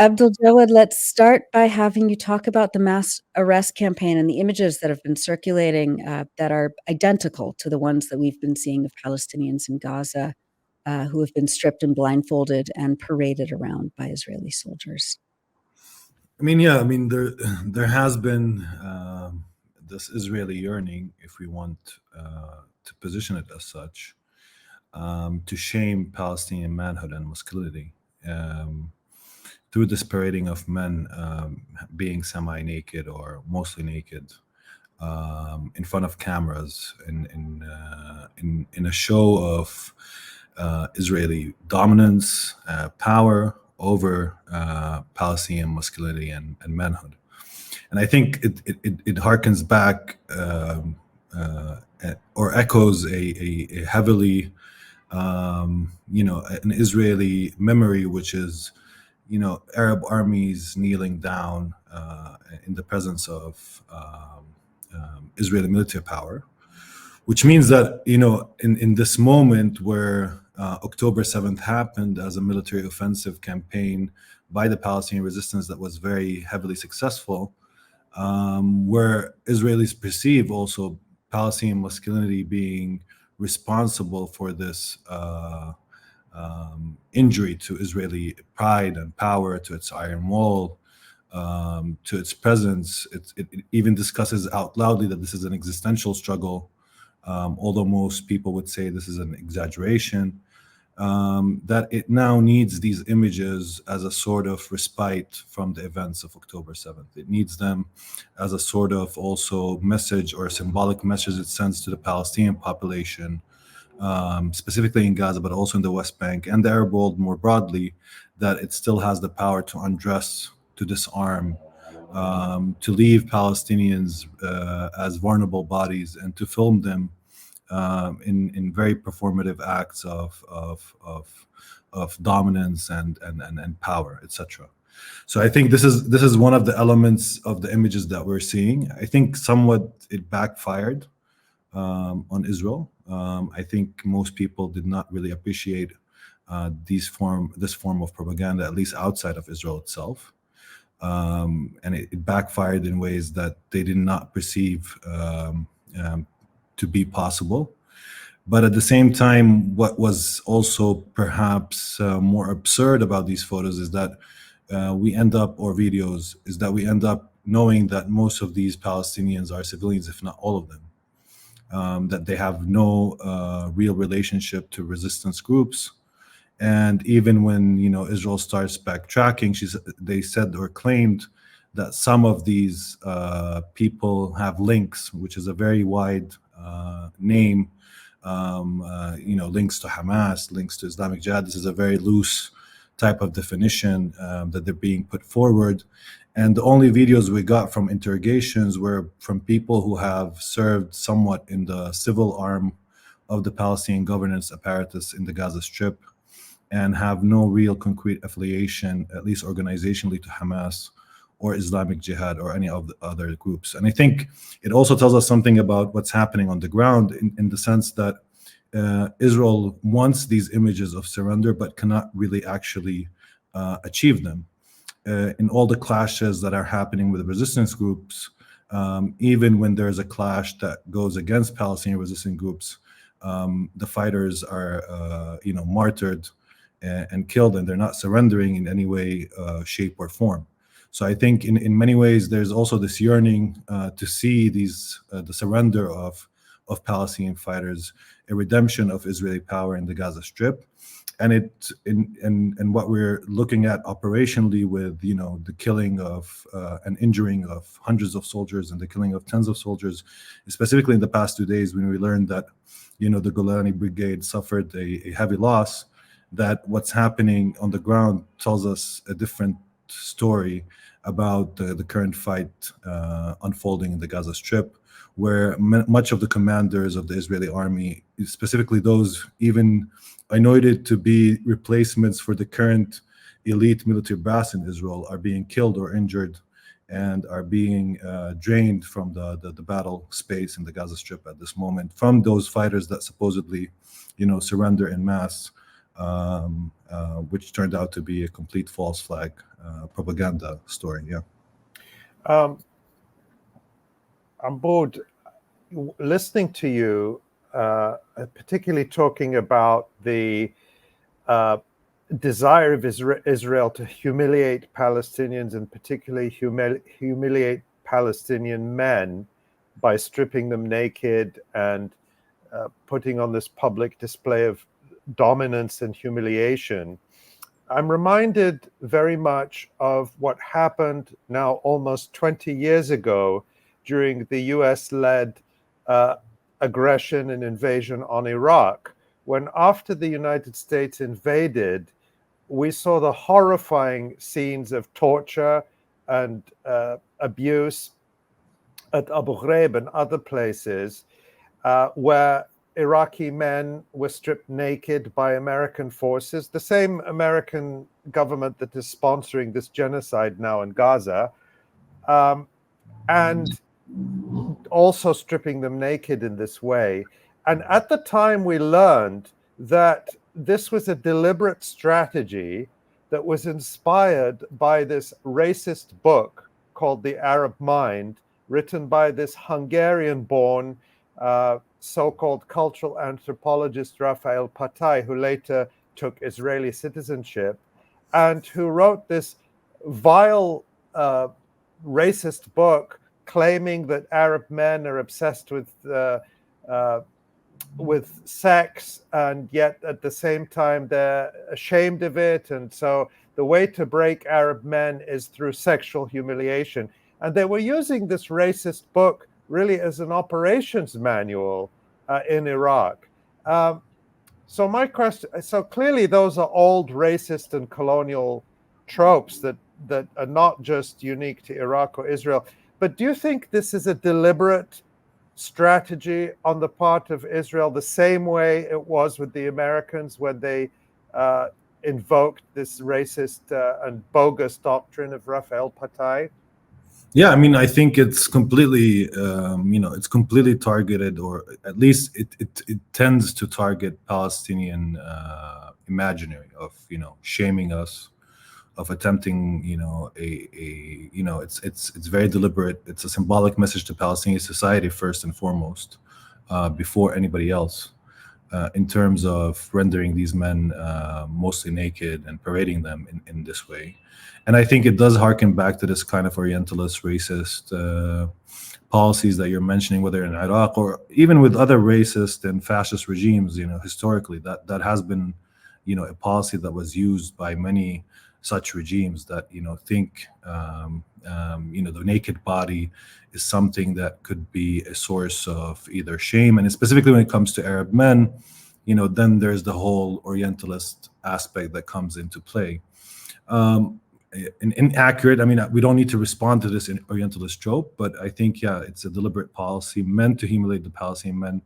Abdaljawad, let's start by having you talk about the mass arrest campaign and the images that have been circulating that are identical to the ones that we've been seeing of Palestinians in Gaza who have been stripped and blindfolded and paraded around by Israeli soldiers. There has been this Israeli yearning, if we want to position it as such, to shame Palestinian manhood and masculinity. Through this parading of men being semi-naked or mostly naked in front of cameras in a show of Israeli dominance, power over Palestinian masculinity and manhood. And I think it harkens back or echoes a heavily, an Israeli memory, which is Arab armies kneeling down in the presence of Israeli military power, which means that in this moment where October 7th happened as a military offensive campaign by the Palestinian resistance that was very heavily successful, where Israelis perceive also Palestinian masculinity being responsible for this injury to Israeli pride and power, to its iron wall, to its presence. It even discusses out loudly that this is an existential struggle, although most people would say this is an exaggeration, that it now needs these images as a sort of respite from the events of October 7th. It needs them as a sort of also message or a symbolic message it sends to the Palestinian population, specifically in Gaza, but also in the West Bank and the Arab world more broadly, that it still has the power to undress, to disarm, to leave Palestinians as vulnerable bodies and to film them in very performative acts of dominance and power, etc. So I think this is one of the elements of the images that we're seeing. I think somewhat it backfired on Israel. I think most people did not really appreciate this form of propaganda, at least outside of Israel itself. And it backfired in ways that they did not perceive to be possible. But at the same time, what was also perhaps more absurd about these photos is that we end up knowing that most of these Palestinians are civilians, if not all of them, that they have no real relationship to resistance groups. And even when Israel starts backtracking, they said or claimed that some of these people have links, which is a very wide name. Links to Hamas, links to Islamic Jihad. This is a very loose type of definition that they're being put forward. And the only videos we got from interrogations were from people who have served somewhat in the civil arm of the Palestinian governance apparatus in the Gaza Strip and have no real concrete affiliation, at least organizationally, to Hamas or Islamic Jihad or any of the other groups. And I think it also tells us something about what's happening on the ground in the sense that Israel wants these images of surrender, but cannot really actually achieve them. In all the clashes that are happening with the resistance groups, even when there's a clash that goes against Palestinian resistance groups, the fighters are martyred and killed, and they're not surrendering in any way, shape, or form. So I think in many ways there's also this yearning to see the surrender of Palestinian fighters, a redemption of Israeli power in the Gaza Strip, and what we're looking at operationally with the killing of and injuring of hundreds of soldiers and the killing of tens of soldiers, specifically in the past 2 days when we learned that the Golani Brigade suffered a heavy loss. That what's happening on the ground tells us a different story about the current fight unfolding in the Gaza Strip, where much of the commanders of the Israeli army, specifically those even anointed to be replacements for the current elite military brass in Israel, are being killed or injured and are being drained from the battle space in the Gaza Strip at this moment from those fighters that supposedly surrender en masse which turned out to be a complete false flag propaganda story. Yeah. I'm bored listening to you, particularly talking about the desire of Israel to humiliate Palestinians, and particularly humiliate Palestinian men by stripping them naked and putting on this public display of dominance and humiliation. I'm reminded very much of what happened now almost 20 years ago during the US-led aggression and invasion on Iraq, when after the United States invaded, we saw the horrifying scenes of torture and abuse at Abu Ghraib and other places, where Iraqi men were stripped naked by American forces, the same American government that is sponsoring this genocide now in Gaza, and also stripping them naked in this way. And at the time, we learned that this was a deliberate strategy that was inspired by this racist book called The Arab Mind, written by this Hungarian-born so-called cultural anthropologist Raphael Patai, who later took Israeli citizenship, and who wrote this vile racist book claiming that Arab men are obsessed with sex, and yet at the same time they're ashamed of it. And so the way to break Arab men is through sexual humiliation. And they were using this racist book really as an operations manual in Iraq. So my question, so clearly those are old racist and colonial tropes that are not just unique to Iraq or Israel. But do you think this is a deliberate strategy on the part of Israel, the same way it was with the Americans when they invoked this racist and bogus doctrine of Raphael Patai? Yeah, I mean, I think it's completely, it's completely targeted, or at least it tends to target Palestinian imaginary of, shaming us, of attempting, it's very deliberate. It's a symbolic message to Palestinian society first and foremost, before anybody else, in terms of rendering these men mostly naked and parading them in this way. And I think it does harken back to this kind of Orientalist, racist policies that you're mentioning, whether in Iraq or even with other racist and fascist regimes. Historically, that has been, a policy that was used by many such regimes that think the naked body is something that could be a source of either shame, and specifically when it comes to Arab men, then there's the whole Orientalist aspect that comes into play. Inaccurate. I mean, we don't need to respond to this Orientalist trope, but I think, it's a deliberate policy meant to humiliate the Palestinian men,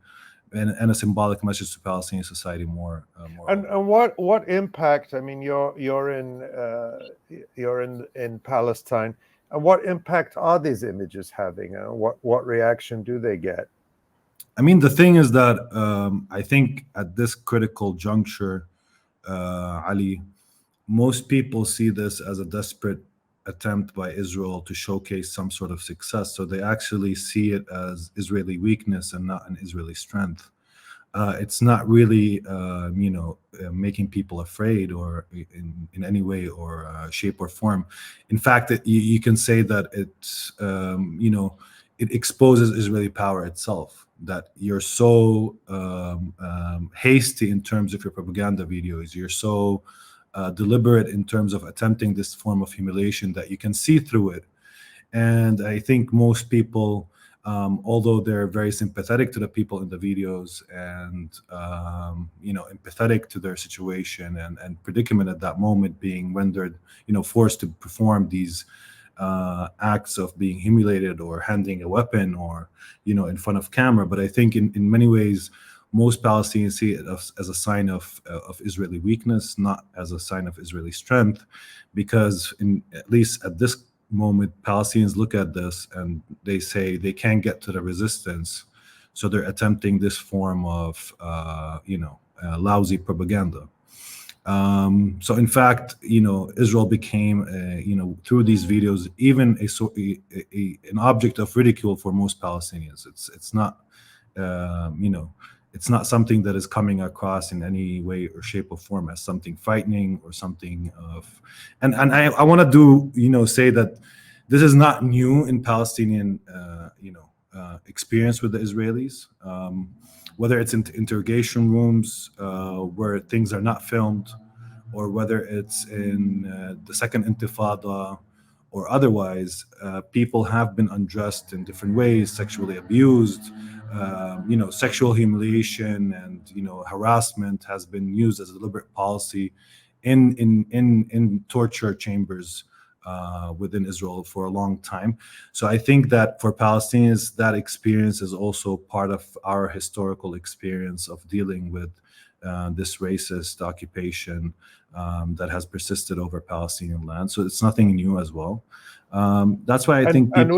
and a symbolic message to Palestinian society more. And what impact? I mean, you're in Palestine, and what impact are these images having? What reaction do they get? I mean, the thing is that I think at this critical juncture, Ali, most people see this as a desperate attempt by Israel to showcase some sort of success. So they actually see it as Israeli weakness and not an Israeli strength. It's not really, making people afraid or in any way or shape or form. In fact, you can say that it's, it exposes Israeli power itself, that you're so hasty in terms of your propaganda videos. You're so deliberate in terms of attempting this form of humiliation that you can see through it. And I think most people, although they're very sympathetic to the people in the videos and, empathetic to their situation and predicament at that moment, being rendered, forced to perform these acts of being humiliated or handing a weapon or, in front of camera. But I think in many ways, most Palestinians see it as a sign of Israeli weakness, not as a sign of Israeli strength, because at least at this moment, Palestinians look at this and they say they can't get to the resistance, so they're attempting this form of, lousy propaganda. So in fact, Israel became, through these videos, even an object of ridicule for most Palestinians. It's not, it's not something that is coming across in any way or shape or form as something frightening or something of, and I want to say that this is not new in Palestinian, experience with the Israelis. Whether it's in interrogation rooms where things are not filmed, or whether it's in the second Intifada or otherwise, people have been undressed in different ways, sexually abused. Sexual humiliation and harassment has been used as a deliberate policy in torture chambers within Israel for a long time. So I think that for Palestinians, that experience is also part of our historical experience of dealing with this racist occupation that has persisted over Palestinian land. So it's nothing new as well. That's why I think and people,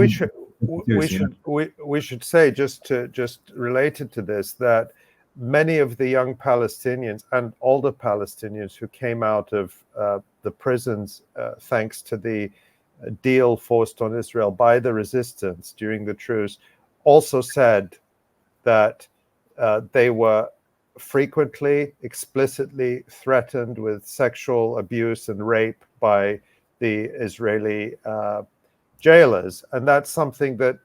we should say, just related to this, that many of the young Palestinians and older Palestinians who came out of the prisons thanks to the deal forced on Israel by the resistance during the truce also said that they were frequently, explicitly threatened with sexual abuse and rape by the Israeli jailers. And that's something that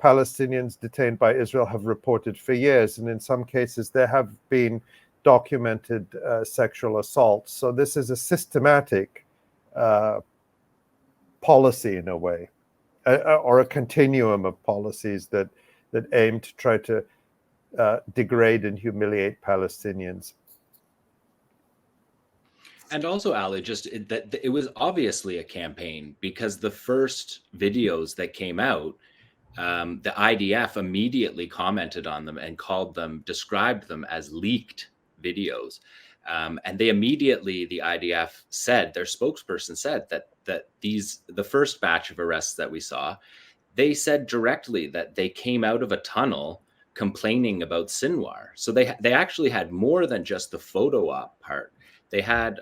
Palestinians detained by Israel have reported for years. And in some cases, there have been documented sexual assaults. So this is a systematic policy in a way, or a continuum of policies that aim to try to degrade and humiliate Palestinians. And also, Ali, that it was obviously a campaign, because the first videos that came out, the IDF immediately commented on them and described them as leaked videos. And they immediately, the IDF said, their spokesperson said that the first batch of arrests that we saw, they said directly that they came out of a tunnel complaining about Sinwar. So they actually had more than just the photo op part. They had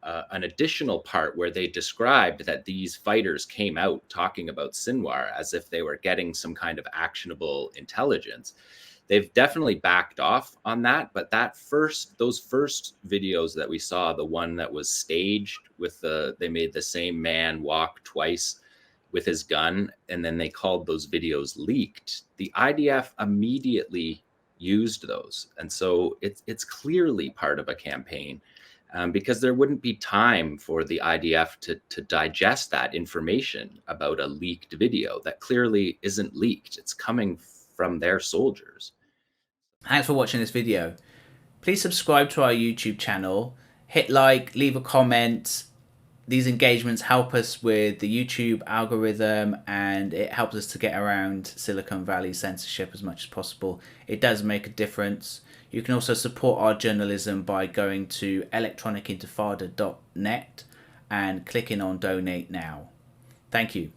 an additional part where they described that these fighters came out talking about Sinwar as if they were getting some kind of actionable intelligence. They've definitely backed off on that, but those first videos that we saw, the one that was staged with they made the same man walk twice with his gun, and then they called those videos leaked. The IDF immediately used those, and so it's clearly part of a campaign, because there wouldn't be time for the IDF to digest that information about a leaked video that clearly isn't leaked. It's coming from their soldiers. Thanks for watching this video. Please subscribe to our YouTube channel, hit like, leave a comment. These engagements help us with the YouTube algorithm, and it helps us to get around Silicon Valley censorship as much as possible. It does make a difference. You can also support our journalism by going to electronicintifada.net and clicking on donate now. Thank you.